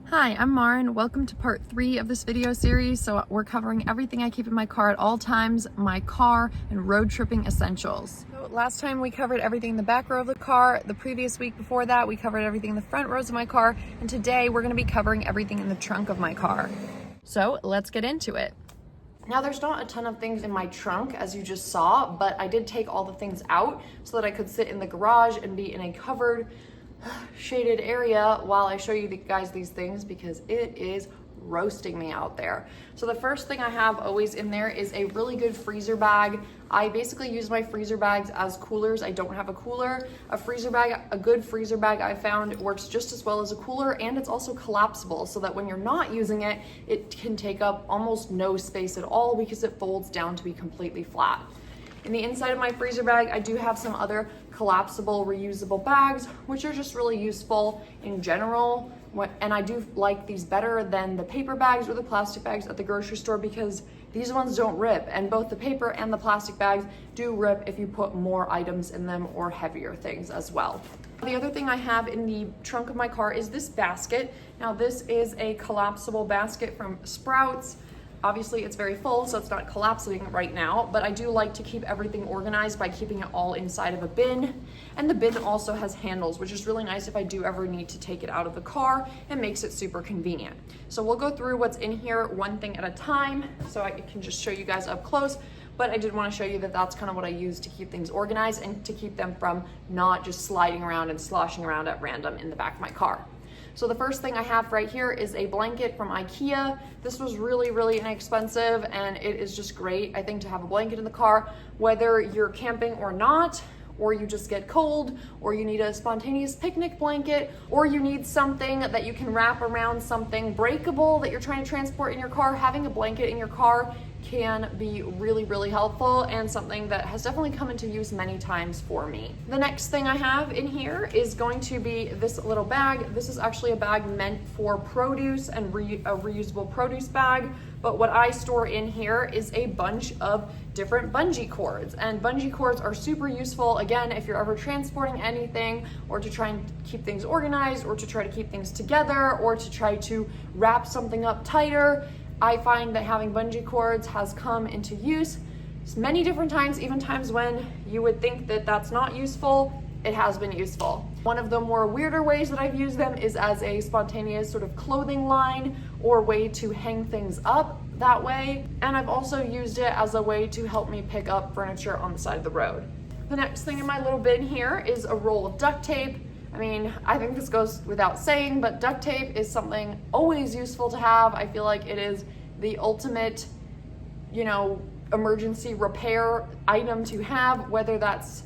Hi, I'm Maren. Welcome to part 3 of this video series. So we're covering everything I keep in my car at all times, my car and road tripping essentials. So last time we covered everything in the back row of the car. The previous week before that, we covered everything in the front rows of my car. And today we're going to be covering everything in the trunk of my car. So let's get into it. Now there's not a ton of things in my trunk as you just saw, but I did take all the things out so that I could sit in the garage and be in a covered shaded area while I show you guys these things because it is roasting me out there. So the first thing I have always in there is a really good freezer bag. I basically use my freezer bags as coolers. I don't have a cooler. A good freezer bag I found works just as well as a cooler, and it's also collapsible so that when you're not using it, it can take up almost no space at all because it folds down to be completely flat. In the inside of my freezer bag, I do have some other collapsible, reusable bags, which are just really useful in general. And I do like these better than the paper bags or the plastic bags at the grocery store because these ones don't rip, and both the paper and the plastic bags do rip if you put more items in them or heavier things as well. The other thing I have in the trunk of my car is this basket. Now this is a collapsible basket from Sprouts. Obviously it's very full, so it's not collapsing right now, but I do like to keep everything organized by keeping it all inside of a bin. And the bin also has handles, which is really nice if I do ever need to take it out of the car. It makes it super convenient. So we'll go through what's in here one thing at a time so I can just show you guys up close. But I did want to show you that that's kind of what I use to keep things organized and to keep them from not just sliding around and sloshing around at random in the back of my car. So the first thing I have right here is a blanket from IKEA. This was really, really inexpensive and it is just great, I think, to have a blanket in the car, whether you're camping or not, or you just get cold, or you need a spontaneous picnic blanket, or you need something that you can wrap around something breakable that you're trying to transport in your car. Having a blanket in your car can be really, really helpful and something that has definitely come into use many times for me. The next thing I have in here is going to be this little bag. This is actually a bag meant for produce and a reusable produce bag, but what I store in here is a bunch of different bungee cords, and bungee cords are super useful, again, if you're ever transporting anything or to try and keep things organized or to try to keep things together or to try to wrap something up tighter. I find that having bungee cords has come into use many different times, even times when you would think that that's not useful. It has been useful. One of the more weirder ways that I've used them is as a spontaneous sort of clothing line or way to hang things up that way. And I've also used it as a way to help me pick up furniture on the side of the road. The next thing in my little bin here is a roll of duct tape. I mean, I think this goes without saying, but duct tape is something always useful to have. I feel like it is the ultimate, emergency repair item to have, whether that's,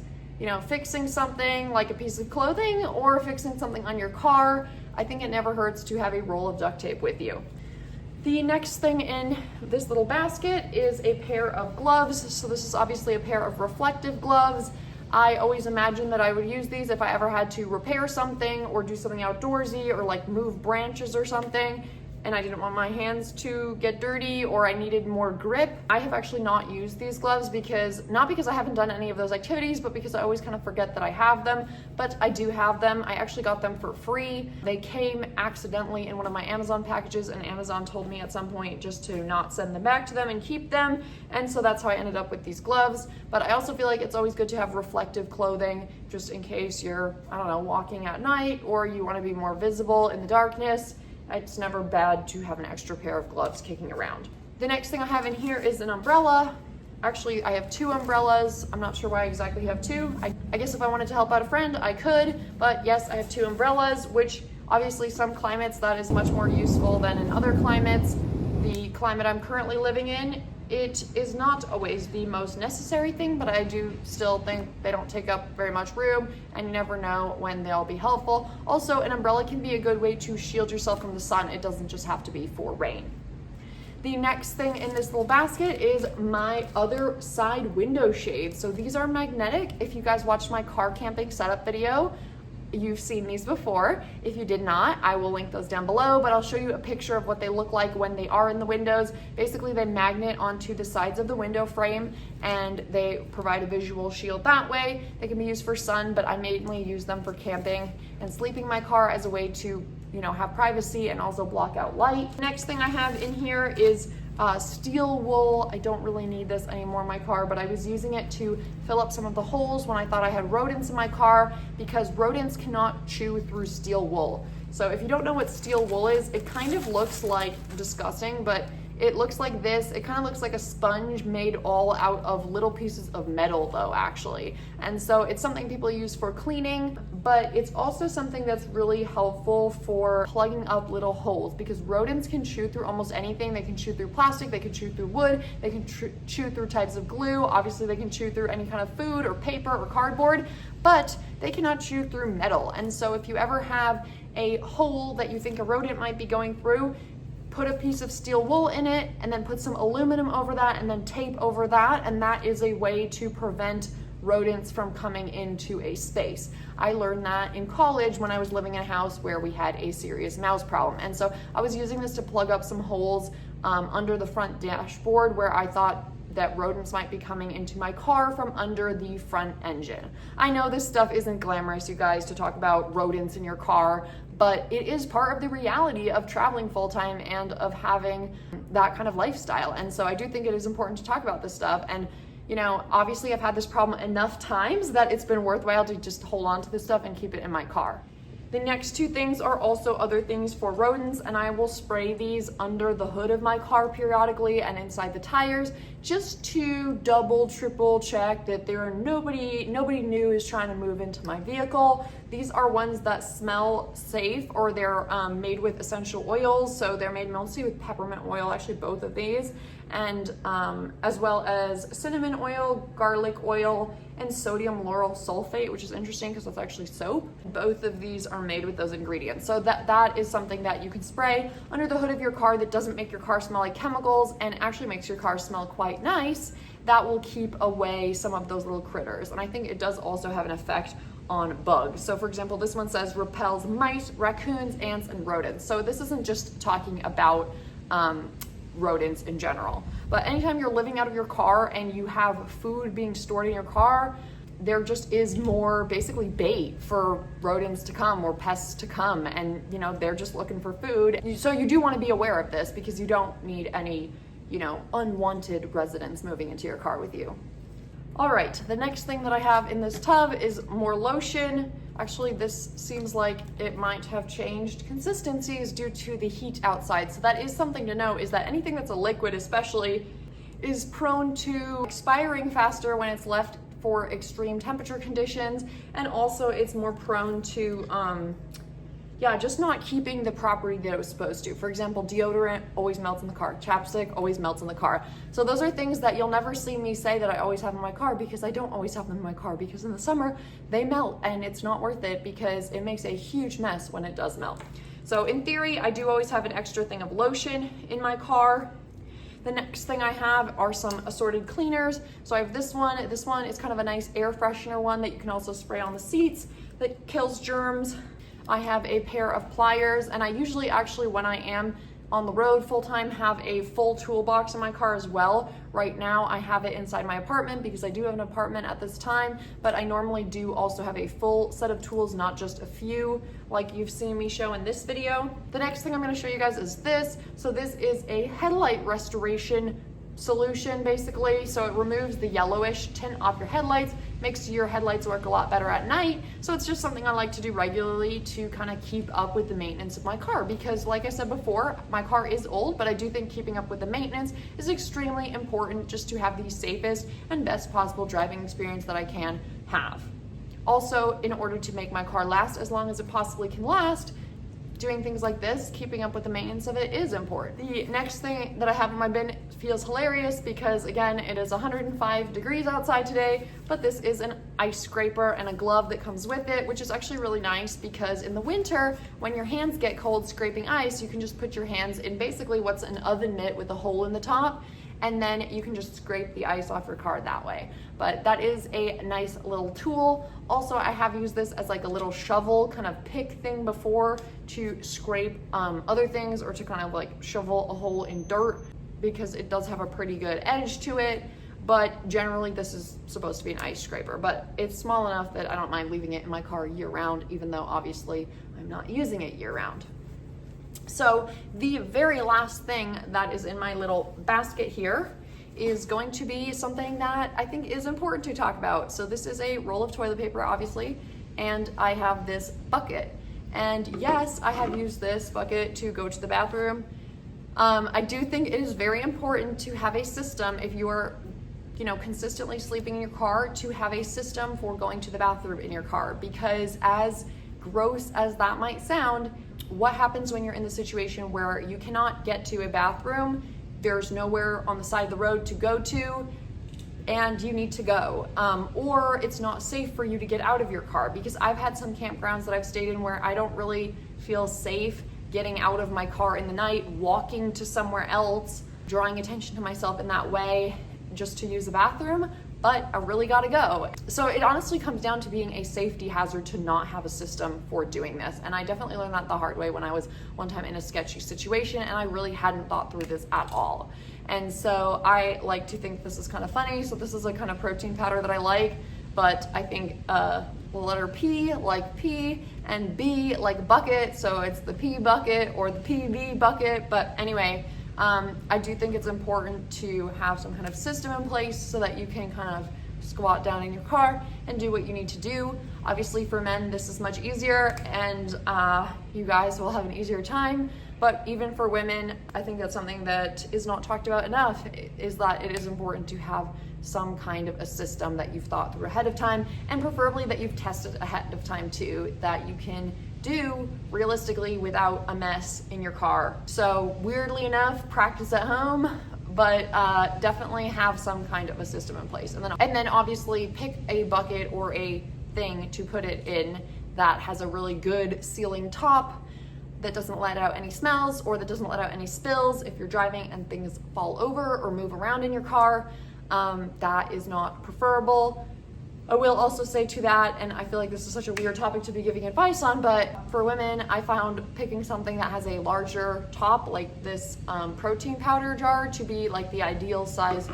fixing something like a piece of clothing or fixing something on your car. I think it never hurts to have a roll of duct tape with you. The next thing in this little basket is a pair of gloves. So this is obviously a pair of reflective gloves. I always imagined that I would use these if I ever had to repair something or do something outdoorsy or like move branches or something, and I didn't want my hands to get dirty or I needed more grip. I have actually not used these gloves not because I haven't done any of those activities, but because I always kind of forget that I have them, but I do have them. I actually got them for free. They came accidentally in one of my Amazon packages, and Amazon told me at some point just to not send them back to them and keep them, and so that's how I ended up with these gloves. But I also feel like it's always good to have reflective clothing just in case you're, walking at night or you want to be more visible in the darkness. It's never bad to have an extra pair of gloves kicking around. The next thing I have in here is an umbrella. Actually, I have 2 umbrellas. I'm not sure why I exactly have 2. I guess if I wanted to help out a friend, I could, but yes, I have 2 umbrellas, which obviously some climates that is much more useful than in other climates. The climate I'm currently living in, it is not always the most necessary thing, but I do still think they don't take up very much room, and you never know when they'll be helpful. Also, an umbrella can be a good way to shield yourself from the sun. It doesn't just have to be for rain. The next thing in this little basket is my other side window shades. So these are magnetic. If you guys watched my car camping setup video, you've seen these before. If you did not, I will link those down below, but I'll show you a picture of what they look like when they are in the windows. Basically, they magnet onto the sides of the window frame and they provide a visual shield that way. They can be used for sun, but I mainly use them for camping and sleeping in my car as a way to you know, have privacy and also block out light. Next thing I have in here is steel wool. I don't really need this anymore in my car, but I was using it to fill up some of the holes when I thought I had rodents in my car, because rodents cannot chew through steel wool. So if you don't know what steel wool is, it kind of looks like, disgusting, but it looks like this. It kind of looks like a sponge made all out of little pieces of metal though, actually. And so it's something people use for cleaning, but it's also something that's really helpful for plugging up little holes, because rodents can chew through almost anything. They can chew through plastic, they can chew through wood, they can chew through types of glue. Obviously they can chew through any kind of food or paper or cardboard, but they cannot chew through metal. And so if you ever have a hole that you think a rodent might be going through, put a piece of steel wool in it and then put some aluminum over that and then tape over that, and that is a way to prevent rodents from coming into a space. I learned that in college when I was living in a house where we had a serious mouse problem, and so I was using this to plug up some holes under the front dashboard where I thought that rodents might be coming into my car from under the front engine. I know this stuff isn't glamorous, you guys, to talk about rodents in your car, but it is part of the reality of traveling full-time and of having that kind of lifestyle. And so I do think it is important to talk about this stuff. And you know, obviously I've had this problem enough times that it's been worthwhile to just hold on to this stuff and keep it in my car. The next two things are also other things for rodents, and I will spray these under the hood of my car periodically and inside the tires, just to double, triple check that there are nobody new is trying to move into my vehicle. These are ones that smell safe, or they're made with essential oils. So they're made mostly with peppermint oil, actually both of these, and as well as cinnamon oil, garlic oil, and sodium lauryl sulfate, which is interesting because that's actually soap. Both of these are made with those ingredients. So that is something that you can spray under the hood of your car that doesn't make your car smell like chemicals and actually makes your car smell quite nice. That will keep away some of those little critters. And I think it does also have an effect on bugs. So for example, this one says repels mice, raccoons, ants, and rodents. So this isn't just talking about rodents in general, but anytime you're living out of your car and you have food being stored in your car, there just is more basically bait for rodents to come or pests to come, and you know, they're just looking for food. So you do want to be aware of this, because you don't need any, you know, unwanted residents moving into your car with you. All right, the next thing that I have in this tub is more lotion. Actually, this seems like it might have changed consistencies due to the heat outside. So that is something to know, is that anything that's a liquid especially is prone to expiring faster when it's left for extreme temperature conditions. And also it's more prone to, just not keeping the property that it was supposed to. For example, deodorant always melts in the car. Chapstick always melts in the car. So those are things that you'll never see me say that I always have in my car, because I don't always have them in my car, because in the summer they melt and it's not worth it, because it makes a huge mess when it does melt. So in theory, I do always have an extra thing of lotion in my car. The next thing I have are some assorted cleaners. So I have this one. This one is kind of a nice air freshener one that you can also spray on the seats that kills germs. I have a pair of pliers, and I usually actually, when I am on the road full-time, have a full toolbox in my car as well. Right now I have it inside my apartment because I do have an apartment at this time, but I normally do also have a full set of tools, not just a few like you've seen me show in this video. The next thing I'm going to show you guys is this. So this is a headlight restoration solution basically. So it removes the yellowish tint off your headlights, makes your headlights work a lot better at night. So it's just something I like to do regularly to kind of keep up with the maintenance of my car, because like I said before, my car is old, but I do think keeping up with the maintenance is extremely important, just to have the safest and best possible driving experience that I can have. Also, in order to make my car last as long as it possibly can last, doing things like this, keeping up with the maintenance of it, is important. The next thing that I have in my bin feels hilarious because, again, it is 105 degrees outside today, but this is an ice scraper and a glove that comes with it, which is actually really nice because in the winter, when your hands get cold scraping ice, you can just put your hands in basically what's an oven mitt with a hole in the top, and then you can just scrape the ice off your car that way. But that is a nice little tool. Also, I have used this as like a little shovel kind of pick thing before to scrape other things, or to kind of like shovel a hole in dirt, because it does have a pretty good edge to it. But generally this is supposed to be an ice scraper, but it's small enough that I don't mind leaving it in my car year round, even though obviously I'm not using it year round. So the very last thing that is in my little basket here is going to be something that I think is important to talk about. So this is a roll of toilet paper, obviously, and I have this bucket. And yes, I have used this bucket to go to the bathroom. I do think it is very important to have a system if you are, consistently sleeping in your car, to have a system for going to the bathroom in your car, because as gross as that might sound, what happens when you're in the situation where you cannot get to a bathroom, there's nowhere on the side of the road to go to, and you need to go, or it's not safe for you to get out of your car? Because I've had some campgrounds that I've stayed in where I don't really feel safe getting out of my car in the night, walking to somewhere else, drawing attention to myself in that way just to use the bathroom, but I really gotta go. So it honestly comes down to being a safety hazard to not have a system for doing this. And I definitely learned that the hard way when I was one time in a sketchy situation and I really hadn't thought through this at all. And so I like to think this is kind of funny. So this is a kind of protein powder that I like, but I think the letter P like pee and B like bucket. So it's the P bucket or the PB bucket. But anyway, I do think it's important to have some kind of system in place so that you can kind of squat down in your car and do what you need to do. Obviously for men, this is much easier and you guys will have an easier time. But even for women, I think that's something that is not talked about enough, is that it is important to have some kind of a system that you've thought through ahead of time, and preferably that you've tested ahead of time too, that you can do realistically without a mess in your car. So weirdly enough, practice at home, but definitely have some kind of a system in place. And then obviously pick a bucket or a thing to put it in that has a really good sealing top, that doesn't let out any smells or that doesn't let out any spills if you're driving and things fall over or move around in your car. That is not preferable. I will also say to that, and I feel like this is such a weird topic to be giving advice on, but for women, I found picking something that has a larger top, like this protein powder jar, to be like the ideal size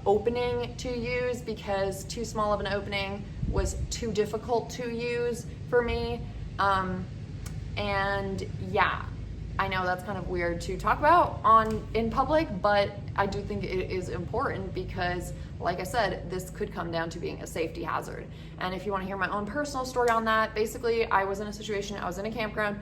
opening to use, because too small of an opening was too difficult to use for me. And yeah, I know that's kind of weird to talk about in public, but I do think it is important because, like I said, this could come down to being a safety hazard. And if you want to hear my own personal story on that, basically I was in a situation, I was in a campground.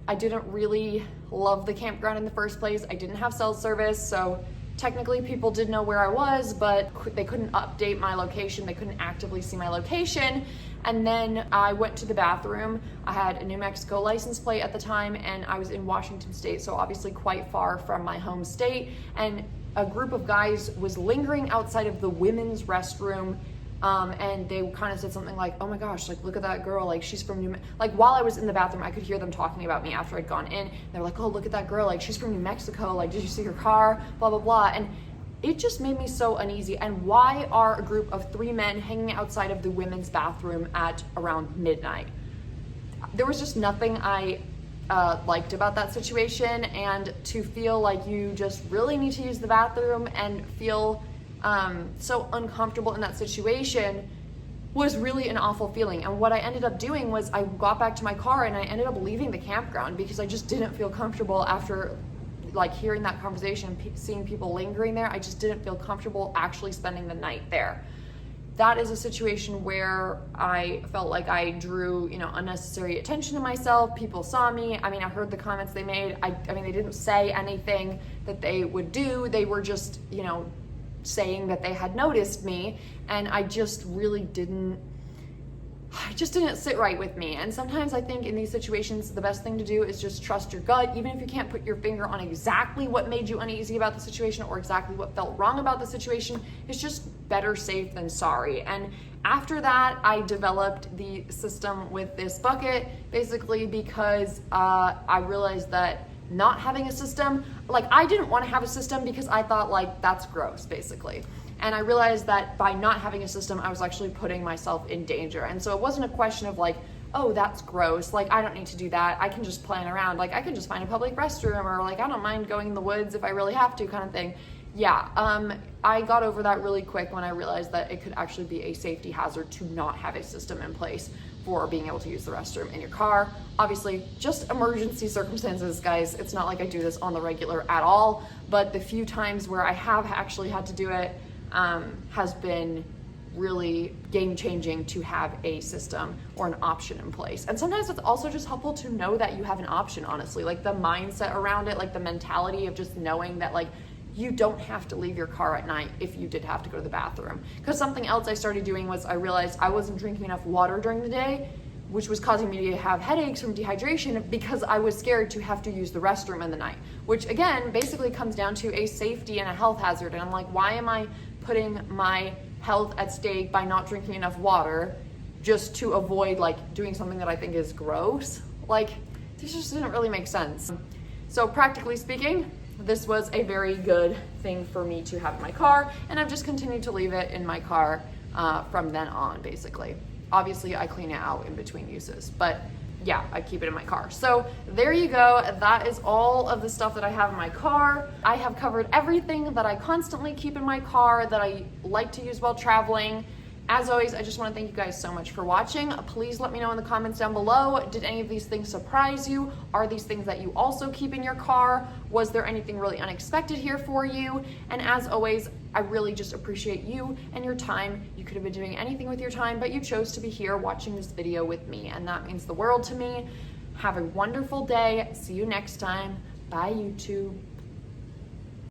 I didn't really love the campground in the first place. I didn't have cell service, so technically people did know where I was, but they couldn't update my location. They couldn't actively see my location. And then I went to the bathroom. I had a New Mexico license plate at the time, and I was in Washington State, so obviously quite far from my home state. And a group of guys was lingering outside of the women's restroom, and they kind of said something like, "Oh my gosh, like look at that girl, like she's from New Mexico." Like while I was in the bathroom, I could hear them talking about me after I'd gone in. They're like, "Oh, look at that girl, like she's from New Mexico, like did you see her car, blah blah blah." And it just made me so uneasy. And why are a group of 3 men hanging outside of the women's bathroom at around midnight? There was just nothing I liked about that situation, and to feel like you just really need to use the bathroom and feel so uncomfortable in that situation was really an awful feeling. And what I ended up doing was I got back to my car and I ended up leaving the campground because I just didn't feel comfortable after like hearing that conversation, seeing people lingering there. I just didn't feel comfortable actually spending the night there. That is a situation where I felt like I drew, unnecessary attention to myself. People saw me. I mean, I heard the comments they made. I mean, they didn't say anything that they would do. They were just, saying that they had noticed me, and I just really didn't sit right with me. And sometimes I think in these situations, the best thing to do is just trust your gut, even if you can't put your finger on exactly what made you uneasy about the situation or exactly what felt wrong about the situation. It's just better safe than sorry. And after that, I developed the system with this bucket, basically because I realized that not having a system, like I didn't want to have a system because I thought like that's gross, basically. And I realized that by not having a system, I was actually putting myself in danger. And so it wasn't a question of like, oh, that's gross, like I don't need to do that, I can just plan around, like I can just find a public restroom, or like I don't mind going in the woods if I really have to, kind of thing. Yeah, I got over that really quick when I realized that it could actually be a safety hazard to not have a system in place for being able to use the restroom in your car. Obviously, just emergency circumstances, guys. It's not like I do this on the regular at all, but the few times where I have actually had to do it has been really game-changing to have a system or an option in place. And sometimes it's also just helpful to know that you have an option, honestly, like the mindset around it, like the mentality of just knowing that like you don't have to leave your car at night if you did have to go to the bathroom. Because something else I started doing was I realized I wasn't drinking enough water during the day, which was causing me to have headaches from dehydration because I was scared to have to use the restroom in the night, which again basically comes down to a safety and a health hazard. And I'm like, why am I putting my health at stake by not drinking enough water just to avoid like doing something that I think is gross? Like, this just didn't really make sense. So practically speaking, this was a very good thing for me to have in my car, and I've just continued to leave it in my car from then on, basically. Obviously, I clean it out in between uses, but yeah, I keep it in my car. So there you go. That is all of the stuff that I have in my car. I have covered everything that I constantly keep in my car that I like to use while traveling. As always, I just want to thank you guys so much for watching. Please let me know in the comments down below. Did any of these things surprise you? Are these things that you also keep in your car? Was there anything really unexpected here for you? And as always, I really just appreciate you and your time. You could have been doing anything with your time, but you chose to be here watching this video with me, and that means the world to me. Have a wonderful day. See you next time. Bye, YouTube.